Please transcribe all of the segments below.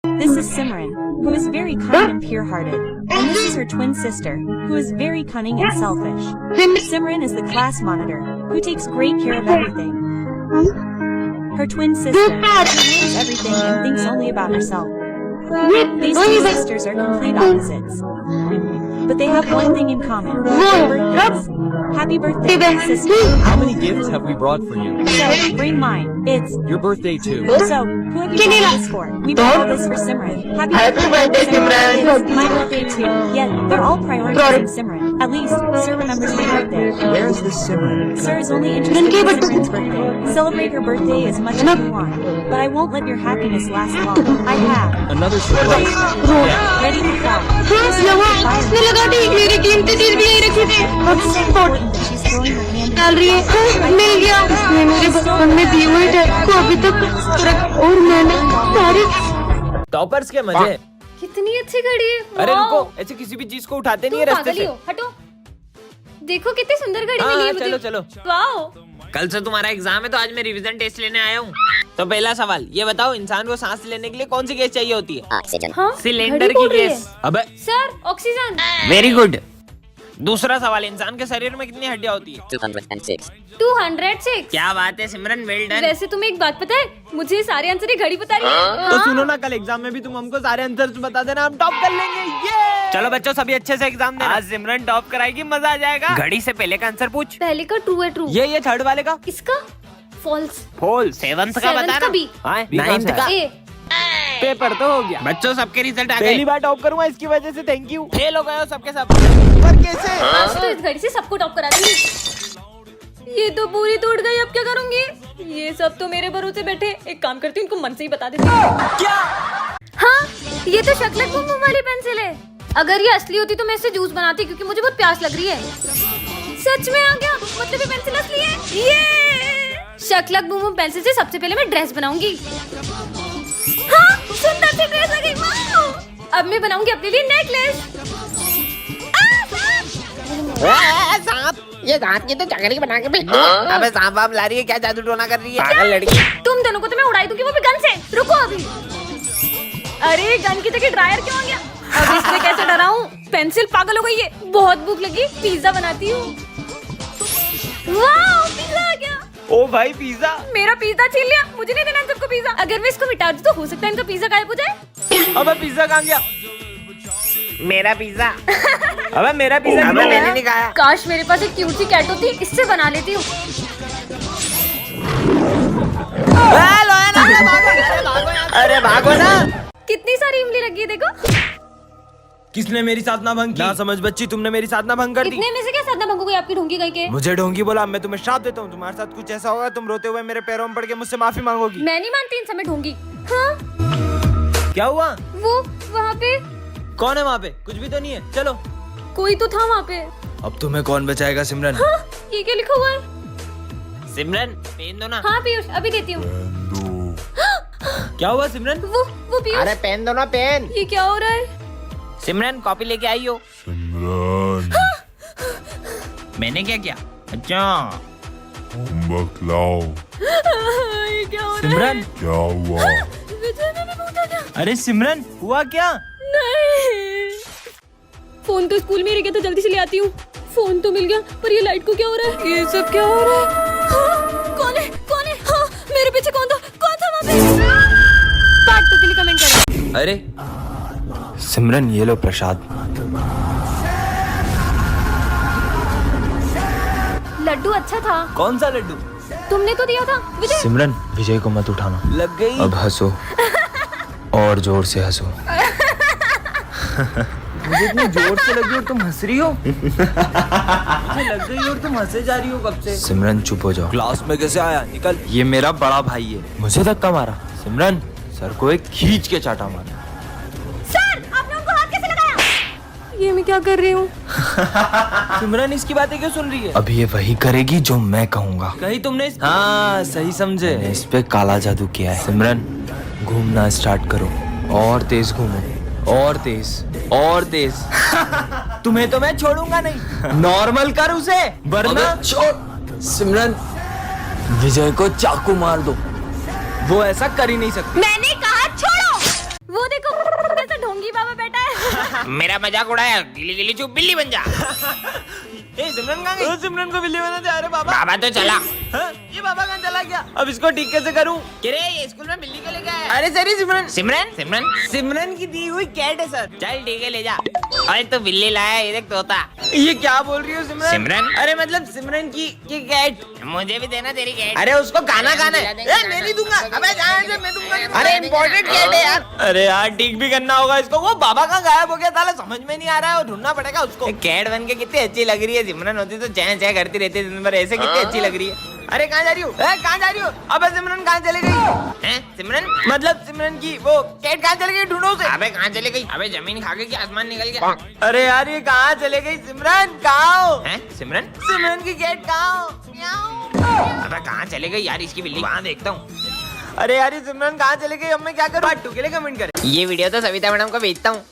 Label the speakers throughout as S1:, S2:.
S1: This is Simran, who is very kind and pure-hearted, and this is her twin sister, who is very cunning and selfish. Simran is the class monitor, who takes great care of everything. Her twin sister, who knows everything and thinks only about herself. These two sisters are complete opposites, but they have one thing in common: their birthdays. Happy birthday, sister!
S2: How many gifts have we brought for you?
S1: So, bring mine. It's
S2: Your birthday too.
S1: So, who have you bought this for? We bought all this for Simran. Happy birthday, Simran! It's my birthday too. Yet, they're all prioritizing Simran. At least, Sir remembers my birthday.
S2: Where is this Simran?
S1: Sir is only interested in Simran's birthday. Celebrate her birthday as much as you want, but I won't let your happiness last long. I have.
S2: Another surprise.
S1: Ready to cry.
S3: मेरी कीमती चीज भी यही रखी थी।
S1: It's so important that she's throwing her hand.
S3: डाल रही है। मिल गया। इसने मेरे बचपन में दी हुई टैग को अभी तक और मैंने सारी
S4: टॉपर्स के मजे।
S5: कितनी अच्छी घड़ी है।
S4: अरे
S5: वाओ।
S4: रुको, ऐसे किसी भी चीज को उठाते नहीं है
S5: तुम
S4: रास्ते
S5: पागल ही
S4: से।
S5: हो, हटो। देखो कितनी सुंदर घड़ी
S4: हाँ,
S5: मिली है मुझे।
S4: चलो चलो।
S5: वाओ।
S4: कल से तुम्हारा एग्जाम है तो आज मैं रिवीजन टेस्ट लेने आया हूँ। तो पहला सवाल ये बताओ, इंसान को सांस लेने के लिए कौन सी गैस चाहिए होती है?
S5: हाँ,
S4: सिलेंडर
S5: घड़ी
S4: की
S5: बोल रही
S4: गैस।
S5: है।
S4: अबे
S5: सर, ऑक्सीजन।
S4: Very good. दूसरा सवाल, इंसान के शरीर में कितनी हड्डियां होती है?
S5: 206।
S4: क्या बात है सिमरन, वेल डन।
S5: वैसे तुम्हें एक बात पता है, मुझे ये सारे आंसर ही घड़ी बता रही है।
S4: तो सुनो ना, कल एग्जाम में भी तुम हमको सारे आंसर्स बता देना, हम टॉप कर लेंगे। ये चलो बच्चों, सभी अच्छे से एग्जाम देना। आज सिमरन टॉप कराएगी, मजा आ जाएगा। घड़ी से पहले का आंसर पूछ।
S5: पहले का ट्रू है, ट्रू।
S4: ये थर्ड वाले का
S5: इसका फॉल्स।
S4: फॉल। सेवंथ का बता ना।
S5: बी।
S4: नाइन्थ का
S5: ए।
S4: पेपर तो हो गया। बच्चों सबके रिजल्ट आ गए। पहली बार टॉप करूंगा, इसकी वजह से थैंक यू। फेल हो गए हो सबके सब। पर कैसे?
S5: आज तो इस घड़ी से सबको टॉप करा दूंगी। ये तो पूरी टूट गई, अब क्या करूंगी? ये सब तो मेरे भरोसे बैठे। एक काम करती हूँ, इनको मन से ही बता देती हूँ।
S4: क्या?
S5: हाँ, ये तो शकलक बुम बुम वाली पेंसिल है। अगर ये असली होती तो मैं इससे जूस बनाती, क्योंकि मुझे बहुत प्यास लग रही है। सच में आ गया, मतलब ये पेंसिल असली है। ये शकलक बुम बुम पेंसिल से सबसे पहले मैं ड्रेस बनाऊंगी। हाँ, सुंदर सी ड्रेस आ गई। वाओ! अब मैं बनाऊंगी अपने लिए नेकलेस।
S4: सांप, ये सांप की तो चकरी बना के भेज दो। अबे सांप वाप ला रही है क्या, जादू टोना कर रही है? पागल लड़की।
S5: तुम दोनों को तो मैं उड़ाई दूंगी, वो भी गन से। रुको अभी। अरे गन की जगह ड्रायर क्यों आ गया? अब इससे कैसे डराऊं? पेंसिल पागल हो गई है। बहुत भूख लगी, पिज्जा बनाती हूँ। वाओ, पिज्जा आ गया।
S4: ओ भाई पिज्जा।
S5: मेरा पिज्जा छीन लिया, मुझे नहीं देना इन सबको पिज्जा। अगर मैं इसको मिटा दूं तो हो सकता है इनका पिज्जा गायब हो जाए।
S4: अबे पिज्जा कहाँ गया? मेरा पिज्जा। अबे मेरा पिज्जा अबे मैंने नहीं खाया।
S5: काश मेरे पास एक क्यूट सी कैट होती, इससे बना लेती हूँ।
S4: अरे भागो ना।
S5: कितनी सारी इमली लगी है, देखो।
S4: किसने मेरी साधना भंग की? ना समझ बच्ची, तुमने मेरी साधना भंग कर दी।
S5: इतने में से क्या साधना भंग हो गई आपकी ढोंगी गई के?
S4: मुझे ढोंगी बोला, मैं तुम्हें श्राप देता हूँ। तुम्हारे साथ कुछ ऐसा होगा, तुम रोते हुए मेरे पैरों में पड़ के मुझसे माफी मांगोगी।
S5: मैं नहीं मानती इन समय ढोंगी। हाँ,
S4: क्या हुआ?
S5: वो वहाँ पे
S4: कौन है वहाँ पे? कुछ भी तो नहीं है। चलो।
S5: कोई तो था वहाँ पे।
S4: अब तुम्हें कौन बचाएगा सिमरन?
S5: हाँ, ये क्या लिखा हुआ है?
S4: सिमरन पेन दो ना।
S5: हाँ पीयूष, अभी देती हूँ।
S4: क्या हुआ सिमरन?
S5: वो पीयूष।
S4: अरे पेन दो ना, पेन।
S5: ये क्या हो रहा है?
S4: सिमरन कॉपी लेके आई हो। मैंने क्या किया? अच्छा
S6: होमवर्क लाओ।
S5: ये क्या हो रहा है?
S4: सिमरन
S6: क्या हुआ?
S5: विजय में भूत आ गया।
S4: अरे सिमरन हुआ क्या?
S5: नहीं, फोन तो स्कूल में ही रह गया था, जल्दी से ले आती हूँ। फोन तो मिल गया, पर ये लाइट को क्या हो रहा है? ये सब क्या हो रहा है? हाँ, कौन है? कौन है? हाँ, मेरे पीछे कौन था? कौन था वहाँ पे? पार्ट 2 के लिए कमेंट करो।
S4: अरे सिमरन ये लो प्रसाद।
S5: लड्डू अच्छा था।
S4: कौन सा लड्डू?
S5: तुमने तो दिया था विजय।
S4: सिमरन विजय को मत उठाना। लग गई। अब हंसो और जोर से हंसो। मुझे इतनी जोर से लगी और तुम हंस रही हो। मुझे लग गई और तुम हंसे जा रही हो कब से। सिमरन चुप हो जाओ। क्लास में कैसे आया? निकल। ये मेरा बड़ा भाई है। मुझे धक्का मारा। सिमरन सर को एक खींच के चाटा मारा।
S5: सर, आपने उनको हाथ कैसे लगाया? ये मैं क्या कर रही हूँ?
S4: सिमरन इसकी बातें क्यों सुन रही है? अब ये वही करेगी जो मैं कहूँगा। कहीं तुमने हाँ सही समझे। इस पे काला जादू किया है। सिमरन घूमना स्टार्ट करो, और तेज घूमो, और तेज, और तेज। तुम्हें तो मैं छोड़ूंगा नहीं। नॉर्मल कर उसे, वरना छोड़। सिमरन विजय को चाकू मार दो, वो ऐसा कर ही नहीं सकती।
S5: मैंने कहा छोड़ो। वो देखो
S7: मेरा मजाक उड़ाया, गिली गिली चुप बिल्ली बन जा।
S4: ए सिमरन कहाँ गई? सिमरन को बिल्ली बना दे। अरे बाबा
S7: बाबा तो चला।
S4: हाँ? ये बाबा कहाँ चला गया? अब इसको ठीक कैसे करूँ?
S7: ये स्कूल में बिल्ली को लेके आया।
S4: अरे सर ये सिमरन
S7: सिमरन सिमरन
S4: सिमरन की दी हुई कैट है सर।
S7: चल ठीक है ले जा। अरे तू बिल्ली लाया, ये देख तोता।
S4: ये क्या बोल रही हो सिमरन?
S7: सिमरन?
S4: अरे मतलब सिमरन की कैट।
S7: मुझे भी देना तेरी कैट।
S4: अरे उसको गाना गाना है। मैं नहीं दूंगा। अबे जाने दे, मैं दूंगा।
S7: अरे इम्पोर्टेंट कैट है यार।
S4: अरे यार ठीक भी करना होगा इसको। वो बाबा कहाँ गायब हो गया? साला समझ में नहीं आ रहा है और ढूंढना पड़ेगा उसको।
S7: कैट बन के कितनी अच्छी लग रही है। सिमरन होती तो चैन चैन करती रहती दिन भर, ऐसे कितनी अच्छी लग रही है।
S4: अरे कहाँ जा रही हो? कहाँ जा रही हो? अबे सिमरन कहाँ चली गई?
S7: हैं सिमरन?
S4: मतलब सिमरन की वो कैट कहाँ चली गई? ढूंढो उसे।
S7: अबे कहाँ चले गई? अबे जमीन खा के आसमान निकल गया।
S4: अरे यार ये कहाँ चले गई? सिमरन कहाँ हो?
S7: हैं सिमरन?
S4: सिमरन की कैट कहाँ हो?
S7: अबे कहाँ चले गई यार इसकी बिल्ली? वहाँ देखता हूँ।
S4: अरे यार ये सिमरन कहाँ चले गई? अब मैं क्या करूँ? पार्ट 2 के लिए कमेंट करें।
S7: ये वीडियो तो सविता मैडम को भेजता हूँ।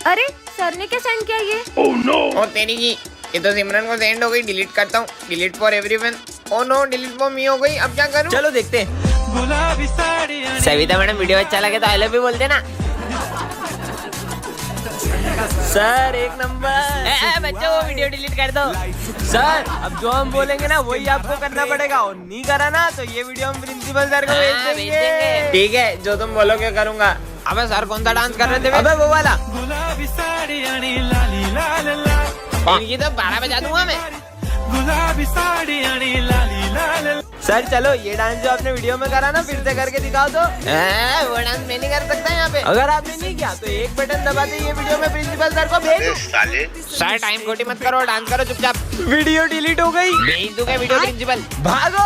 S5: अरे सर ने क्या सेंड किया ये?
S7: और तेरी की ये तो सिमरन को सेंड हो गई। डिलीट करता हूँ। Delete for everyone. Oh no, delete for me हो गई। अब क्या करूँ?
S4: चलो देखते हैं।
S7: सविता मैडम वीडियो अच्छा लगे तो आई लव यू बोल देना।
S4: सर एक नंबर।
S7: बच्चों वो वीडियो डिलीट कर दो।
S4: सर अब जो हम बोलेंगे ना वही आपको करना पड़ेगा और नहीं करा ना तो ये वीडियो हम प्रिंसिपल सर को भेज
S7: हाँ,
S4: देंगे।
S7: भेज देंगे।
S4: ठीक है जो तुम बोलोगे करूंगा।
S7: अबे सर कौन सा डांस कर रहे थे?
S4: अबे वो वाला।
S7: इनकी तो 12 बजा दूंगा मैं।
S4: सर चलो ये डांस जो आपने वीडियो में करा ना फिर से करके दिखाओ तो।
S7: वो डांस मैं नहीं कर सकता यहाँ पे।
S4: अगर आपने नहीं किया तो एक बटन दबाते ये वीडियो में प्रिंसिपल सर को भेज दो।
S7: सर टाइम खोटी मत करो, डांस करो चुपचाप।
S4: वीडियो डिलीट हो गई।
S7: भेज दूंगा वीडियो प्रिंसिपल।
S4: भागो।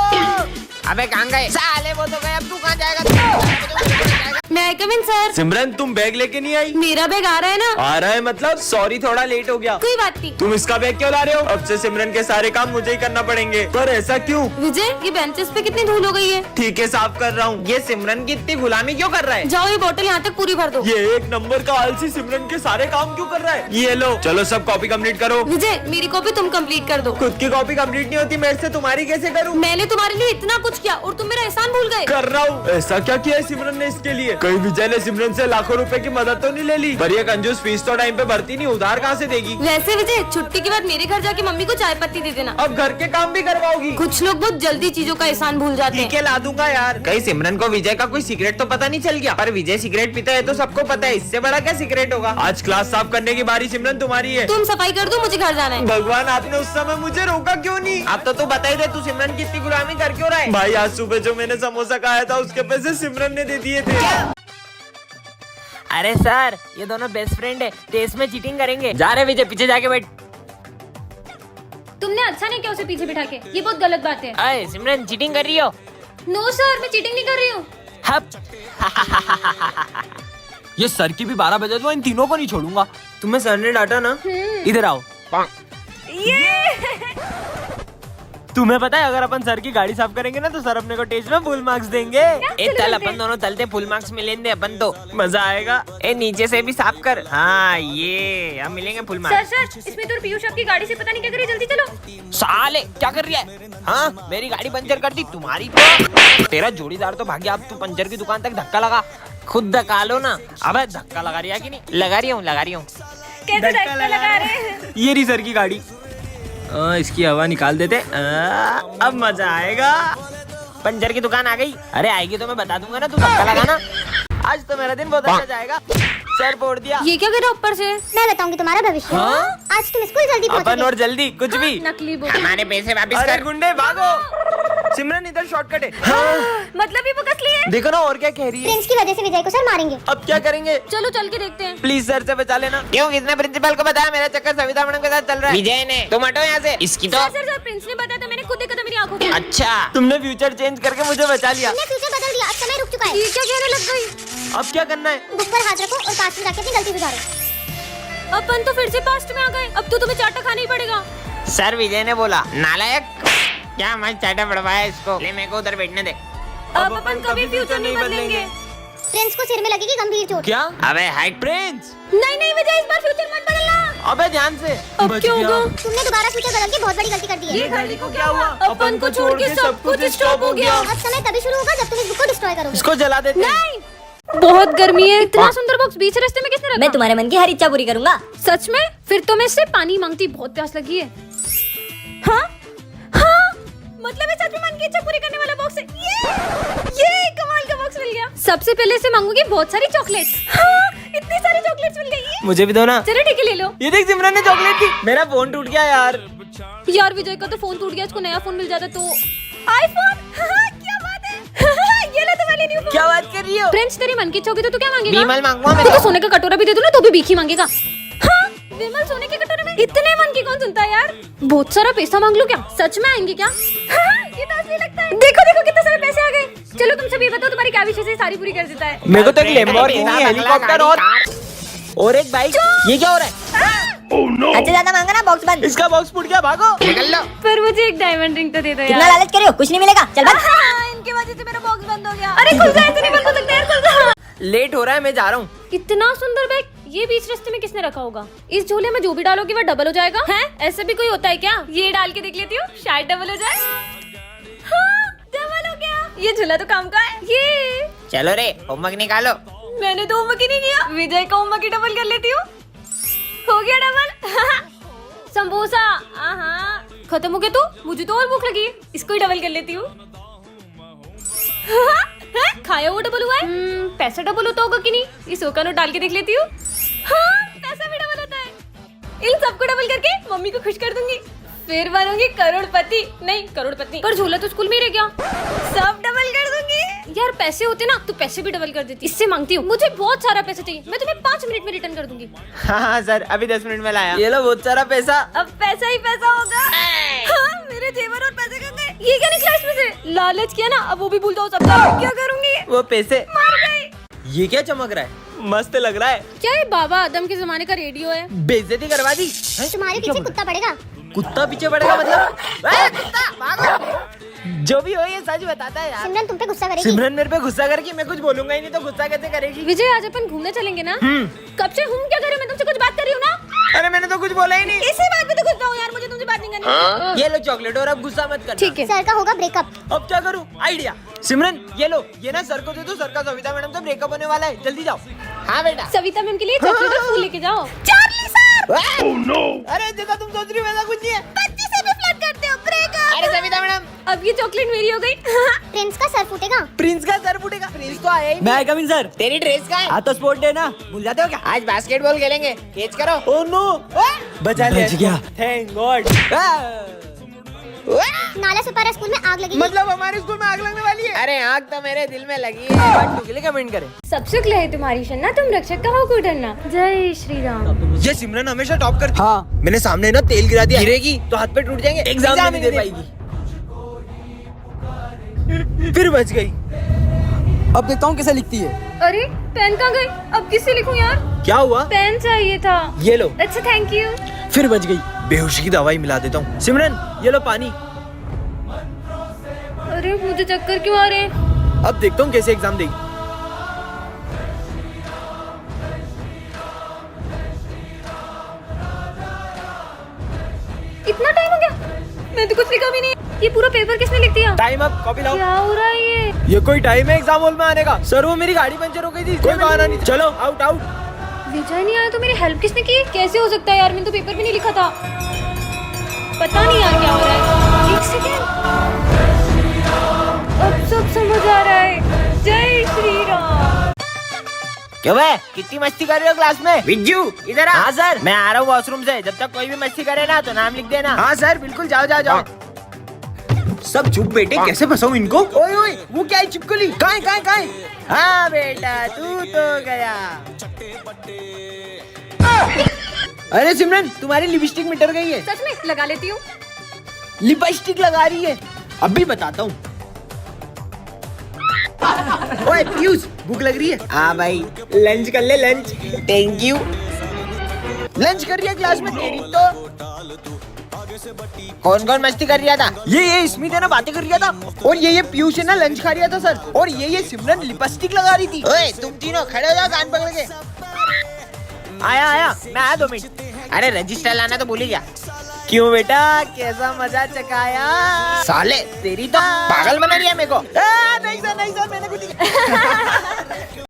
S7: अबे कहाँ गए? साले वो तो गए, अब तू कहाँ जाएगा?
S5: मैं आई कम इन सर?
S4: सिमरन तुम बैग लेके नहीं आई?
S5: मेरा बैग आ रहा है ना?
S4: आ रहा है मतलब सॉरी थोड़ा लेट हो गया।
S5: कोई बात नहीं।
S4: तुम इसका बैग क्यों ला रहे हो? अब से सिमरन के सारे काम मुझे ही करना पड़ेंगे। पर ऐसा क्यों?
S5: विजय ये बेंचेस पे कितनी धूल हो गई है।
S4: ठीक है साफ कर रहा हूँ।
S7: ये सिमरन की इतनी गुलामी क्यों कर रहा है?
S5: जाओ ये बोतल यहाँ तक पूरी भर दो।
S4: ये एक नंबर का आलसी सिमरन के सारे काम क्यों कर रहा है? ये लो चलो सब कॉपी कंप्लीट करो।
S5: विजय मेरी कॉपी तुम कंप्लीट कर दो।
S4: खुद की कॉपी कंप्लीट नहीं होती मेरे से, तुम्हारी कैसे करूँ?
S5: मैंने तुम्हारे लिए इतना कुछ किया और तुम मेरा एहसान भूल गए।
S4: कर रहा हूँ। ऐसा क्या किया है सिमरन ने इसके लिए? कहीं विजय ने सिमरन से लाखों रुपए की मदद तो नहीं ले ली? पर ये कंजूस फीस तो टाइम पे भरती नहीं, उधार कहाँ से देगी?
S5: वैसे विजय छुट्टी के बाद मेरे घर जाके मम्मी को चाय पत्ती दे देना।
S4: अब घर के काम भी करवाओगी?
S5: कुछ लोग बहुत जल्दी चीजों का एहसान भूल जाते
S4: ठीक
S5: हैं।
S4: है ला दूंगा यार।
S7: कहीं सिमरन को विजय का कोई सीक्रेट तो पता नहीं चल गया? पर विजय सिगरेट पीता है तो सबको पता है, इससे बड़ा क्या सीक्रेट होगा?
S4: आज क्लास साफ करने की बारी सिमरन तुम्हारी है।
S5: तुम सफाई कर दो, मुझे घर जाना है।
S4: भगवान आपने उस समय मुझे रोका क्यों नहीं?
S7: अब तो तू बता ही दे, तू सिमरन की इतनी गुलामी कर क्यों रहा है?
S4: भाई आज सुबह जो मैंने समोसा खाया था उसके पैसे सिमरन ने दे दिए थे।
S7: अरे सर ये दोनों बेस्ट फ्रेंड है, टेस्ट में चीटिंग करेंगे। जा रहे विजय, पीछे जाके बैठ।
S5: तुमने अच्छा नहीं किया उसे पीछे बिठा के, ये बहुत गलत बात है।
S7: अरे सिमरन चीटिंग कर रही हो?
S5: नो सर मैं चीटिंग नहीं कर रही हूँ।
S2: ये सर की भी 12 बजे तो इन तीनों को नहीं छोड़ूंगा।
S4: तुम्हें सर ने डांटा ना?
S2: इधर आओ। तुम्हें पता है अगर अपन सर की गाड़ी साफ करेंगे ना तो सर अपने को टेस्ट में फुल मार्क्स देंगे।
S7: ए चल अपन दोनों चलते, फुल मार्क्स मिलेंगे अपन तो।
S4: मजा आएगा।
S7: ए नीचे से भी साफ कर। हाँ ये हम मिलेंगे फुल
S5: सर
S7: मार्क्स।
S5: सर इसमें तो पीयूष आपकी गाड़ी से पता नहीं क्या करिए, जल्दी चलो।
S7: साले क्या कर रही है? हाँ मेरी गाड़ी पंचर कर दी तुम्हारी। तेरा जोड़ीदार तो भाग्य, अब तू पंचर की दुकान तक धक्का लगा। खुद धक्का लो ना। अबे धक्का लगा रही है कि नहीं? लगा रही हूँ।
S5: कैसे धक्का लगा रहे हैं?
S4: ये रही सर की गाड़ी। इसकी हवा निकाल देते। अब मजा आएगा।
S7: पंचर की दुकान आ गई। अरे आएगी तो मैं बता दूंगा ना, तू धक्का लगाना।
S4: आज तो मेरा दिन बहुत अच्छा जाएगा। सर फोड़ दिया।
S5: ये क्या गिरा ऊपर से?
S3: मैं बताऊंगी तुम्हारा भविष्य। आज तुम स्कूल जल्दी
S4: अपन
S3: पहुंचोगे।
S4: और जल्दी कुछ भी।
S5: नकली बोतल।
S7: हमारे पैसे वापस
S4: अरे
S7: कर।
S4: गुंडे भागो। सिमरन इधर शॉर्टकट है।
S5: मतलब ये वो कस लिए?
S4: देखो ना और क्या कह रही है।
S3: प्रिंस की वजह से विजय को सर मारेंगे।
S4: अब क्या करेंगे?
S5: चलो चल के देखते हैं।
S4: प्लीज सर से बचा लेना।
S7: क्यों किसने प्रिंसिपल को बताया? मेरा चक्कर सविता मैडम के साथ चल रहा है। विजय ने। तुम हटो यहाँ से। इसकी तो
S5: सर सर प्रिंस ने बताया था, मैंने खुद देखा था मेरी आंखों से।
S7: अच्छा
S4: तुमने फ्यूचर चेंज करके मुझे बचा लिया।
S3: तुमने फ्यूचर बदल दिया, अब समय रुक चुका है।
S5: ये क्या कहने लग गई?
S4: अब क्या करना है?
S3: बुक पर हाथ रखो और पास में जाके अपनी गलती सुधारो।
S5: अपन तो फिर से पास्ट में आ गए। अब तो तुम्हें चाटा खाना ही पड़ेगा।
S7: सर विजय ने बोला नालायक। क्या मस्त चाटा पड़वाया इसको। ले मेरे को उधर बैठने दे।
S5: अब अपन कभी फ्यूचर नहीं बदलेंगे।
S3: प्रिंस को सिर में लगेगी गंभीर चोट।
S4: क्या?
S7: अबे हाइट
S4: प्रिंस।
S5: नहीं विजय, इस बार फ्यूचर मत बदलना।
S4: अबे ध्यान से।
S5: अब क्या होगा?
S3: तुमने दोबारा फ्यूचर बदल के बहुत बड़ी गलती कर दी है।
S5: ये घड़ी को क्या हुआ? अपन को छोड़ के सब कुछ स्टॉप हो गया।
S3: अब समय तभी शुरू होगा जब तुम इस बुक को डिस्ट्रॉय करोगे।
S4: इसको जला देते हैं।
S5: नहीं बहुत गर्मी है। इतना सुंदर बॉक्स बीच रास्ते में किसने रखा?
S8: मैं तुम्हारे मन की हर इच्छा पूरी करूंगा।
S5: सच में? फिर तो मैं इससे पानी मांगती, बहुत प्यास लगी है। हाँ हाँ, मतलब सच में मन की इच्छा पूरी करने वाला बॉक्स है। ये कमाल का बॉक्स मिल गया। सबसे पहले इसे मांगूंगी बहुत सारी चॉकलेट्स। हाँ, इतनी सारी चॉकलेट्स मिल गई।
S2: मुझे भी दो ना।
S5: चलो ठीक है, ले लो।
S2: ये देख सिमरन ने चॉकलेट दी। मेरा फोन टूट गया यार।
S5: यार विजय का तो फोन टूट गया, इसको नया फोन मिल जाता तो। आईफोन, क्या बात है। ये लो तुम्हारे न्यू फोन।
S2: क्या बात कर रही हो?
S5: फ्रेंड्स, तेरी मन की इच्छा होगी तो तू क्या मांगेगा?
S7: विमल मांगूंगा मैं
S5: तो सोने का कटोरा भी दे दूं ना तो भी भीख ही मांगेगा। हाँ, विमल सोने के कटोरे में? इतने मन की कौन सुनता है यार। बहुत सारा पैसा मांग लो क्या? सच में आएंगे क्या? हाँ, ये तो असली लगता है। देखो देखो कितने सारे पैसे आ गए। चलो तुम सभी बताओ तुम्हारी क्या विशेष है, सारी पूरी कर देता है।
S2: मेरे को तो एक लैम्बोर्गिनी, हेलीकॉप्टर और एक बाइक। ये क्या हो रहा है?
S8: अच्छा ज्यादा मांगा ना, बॉक्स बंद।
S2: इसका बॉक्स फूट गया, भागो।
S7: निकल लो।
S5: पर मुझे एक डायमंड रिंग तो दे दो
S8: कितना
S5: यार।
S8: लालच कर रहे हो, कुछ नहीं मिलेगा, चल बंद।
S5: इनकी वजह से मेरा बॉक्स बंद हो गया। अरे खुल जा, ऐसे नहीं बंद हो सकता यार, खुल जा।
S2: लेट हो रहा है, मैं जा रहा हूँ।
S5: इतना सुंदर बैग ये बीच रास्ते में किसने रखा होगा? इस झोले में जो भी डालोगे वो डबल हो जाएगा। हैं? ऐसे भी कोई होता है क्या? ये डाल के देख लेती हूँ, शायद डबल हो जाए। हाँ, डबल हो गया। ये झोला तो काम का है। ये
S7: चलो रे, होमवर्क निकालो।
S5: मैंने तो होमवर्क ही नहीं किया। विजय का होमवर्क ही डबल कर लेती हूँ। हो गया डबल। समोसा, हाँ खत्म हो गया। तो मुझे तो और भूख लगी है, इसको ही डबल कर लेती हूँ। खाया वो डबल हुआ है। पैसा डबल होता होगा कि नहीं? इस का नोट डाल के देख लेती हूँ। हाँ, पैसा भी डबल होता है। इन सबको डबल करके मम्मी को खुश कर दूंगी, फिर बनूंगी करोड़पति। नहीं, करोड़पति। पर झोला तो स्कूल में ही रह गया। सब डबल कर दूंगी। यार पैसे होते ना तो पैसे भी डबल कर देती। इससे मांगती हूँ, मुझे बहुत सारा पैसा चाहिए, मैं तुम्हें 5 मिनट में रिटर्न कर दूंगी।
S2: हाँ सर, अभी 10 मिनट में लाया। ये लो बहुत सारा पैसा।
S5: अब पैसा ही पैसा होगा। हाँ, मेरे जेवर और पैसे कहाँ गए? ये क्या निकला इसमें से? लालच किया ना, अब वो भी भूल जाओ सब। क्या करूंगी?
S2: वो पैसे
S5: मार गई।
S2: ये क्या चमक रहा है? मस्त लग रहा है।
S5: क्या ये बाबा आदम के जमाने का रेडियो है?
S2: बेइज्जती करवा दी।
S8: तुम्हारे पीछे कुत्ता पड़ेगा।
S2: कुत्ता पीछे पड़ेगा मतलब? कुत्ता भागो। जो भी हो ये सच बताता है यार।
S8: सिमरन तुम पे गुस्सा करेगी।
S2: सिमरन मेरे पे गुस्सा करके, मैं कुछ बोलूंगा ही नहीं तो गुस्सा कैसे करेगी?
S5: विजय, आज अपन घूमने चलेंगे ना? कब से हम क्या करें? मैं तुमसे कुछ बात कर रही हूँ ना।
S2: अरे मैंने तो कुछ बोला ही नहीं।
S5: इसी बात पे तो गुस्सा हो यार, मुझे तुमसे बात नहीं करनी।
S2: ये लो चॉकलेट और अब गुस्सा मत करना।
S5: ठीक है।
S8: सर का होगा ब्रेकअप।
S2: अब क्या करूँ? आइडिया। सिमरन ये लो, ये ना सर को दे दो। सर का सविता मैडम से ब्रेकअप होने वाला है, जल्दी जाओ।
S7: हाँ बेटा।
S5: सविता मैम के लिए चॉकलेट और फूल लेके जाओ। Charlie sir.
S2: अरे जैसा तुम सोच रही हो वैसा कुछ नहीं है।
S5: बच्ची से भी फ्लर्ट करते हो। ब्रेकअप।
S7: अरे सविता मैडम,
S5: अब ये चॉकलेट मेरी हो गई।
S8: प्रिंस का सर फूटेगा।
S2: प्रिंस का सर फूटेगा? प्रिंस तो आया ही। मैं कमिंग सर।
S7: तेरी ड्रेस का है?
S2: आज तो स्पोर्ट डे ना, भूल जाते हो क्या?
S7: आज बास्केटबॉल खेलेंगे, कैच करो।
S2: ओह नो, बचा लिया। बच गया, थैंक गॉड।
S8: नाला सुपारा स्कूल में आग लगी।
S2: मतलब हमारे स्कूल में आग लगने वाली है।
S7: अरे आग तो मेरे दिल में लगी है।
S2: टू के लिए कमेंट करें।
S5: सबसे क्लियर है तुम्हारी शन्ना, तुम रक्षक का हो को डरना। जय श्री राम।
S2: ये सिमरन हमेशा टॉप करती। हाँ, मैंने सामने ना तेल गिरा दिया, गिरेगी तो हाथ पे टूट जाएंगे, एग्जाम नहीं दे पाएगी। फिर बच गई।
S9: अब देखता हूँ कैसे लिखती है।
S5: अरे पेन कहाँ गई? अब किससे लिखूं यार?
S2: क्या हुआ?
S5: पेन चाहिए था।
S2: ये लो।
S5: अच्छा थैंक यू।
S2: फिर बच गई। बेहोशी की दवाई मिला देता हूँ। सिमरन ये लो पानी।
S5: अरे मुझे चक्कर क्यों आ रहे हैं?
S2: अब देखता हूँ कैसे एग्जाम देगी।
S5: इतना टाइम हो गया, मैं तो कुछ लिखा भी नहीं। ये पूरा पेपर किसने लिख दिया?
S2: टाइम अप, कॉपी लाओ।
S5: क्या हो रहा है ये?
S2: ये कोई टाइम है एग्जाम हॉल में आने का? सर वो मेरी गाड़ी पंचर हो गई थी, कोई बहाना नहीं। चलो आउट आउट।
S5: विजय नहीं आया तो मेरी हेल्प किसने की? कैसे हो सकता है यार, मैंने तो पेपर भी नहीं लिखा था। पता नहीं यार क्या हो रहा है। एक सेकेंड, अब सब समझ आ रहा है। जय श्री राम।
S7: क्यों बे, कितनी मस्ती कर रहे हो क्लास में? विज्जू इधर आ।
S2: हाँ सर।
S7: मैं आ रहा हूँ वॉशरूम से। जब तक कोई भी मस्ती करे ना तो नाम लिख देना।
S2: हाँ सर बिल्कुल, जाओ जाओ जाओ। सब चुप बेटे, कैसे फंसाऊं इनको? ओए ओए, वो क्या है चिपकली? कहाँ कहाँ कहाँ?
S7: हाँ बेटा, तू तो गया।
S2: अरे सिमरन, तुम्हारी लिपस्टिक मिटर गई है।
S5: सच में लगा लेती हूँ।
S2: लिपस्टिक लगा रही है? अभी बताता हूँ। ओए पीयूष, भूख लग रही है?
S7: हाँ भाई,
S2: लंच कर ले, लंच।
S7: Thank you.
S2: लंच कर रही है क्लास में तेरी तो।
S7: कौन कौन मस्ती कर रहा था?
S2: ये स्मित है ना, बातें कर रहा था। और ये पीयूष है ना, लंच खा रहा था सर। और ये सिमरन लिपस्टिक लगा रही थी।
S7: ओए तुम तीनों खड़े हो जाओ, कान पकड़ के।
S2: आया आया, मैं आया 2 मिनट।
S7: अरे रजिस्टर लाना तो भूल ही गया।
S2: क्यों बेटा, कैसा मजा चकाया?
S7: साले तेरी तो पागल बना रही है मेरे को।
S2: नहीं सर, नहीं सर, मैंने कुछ नहीं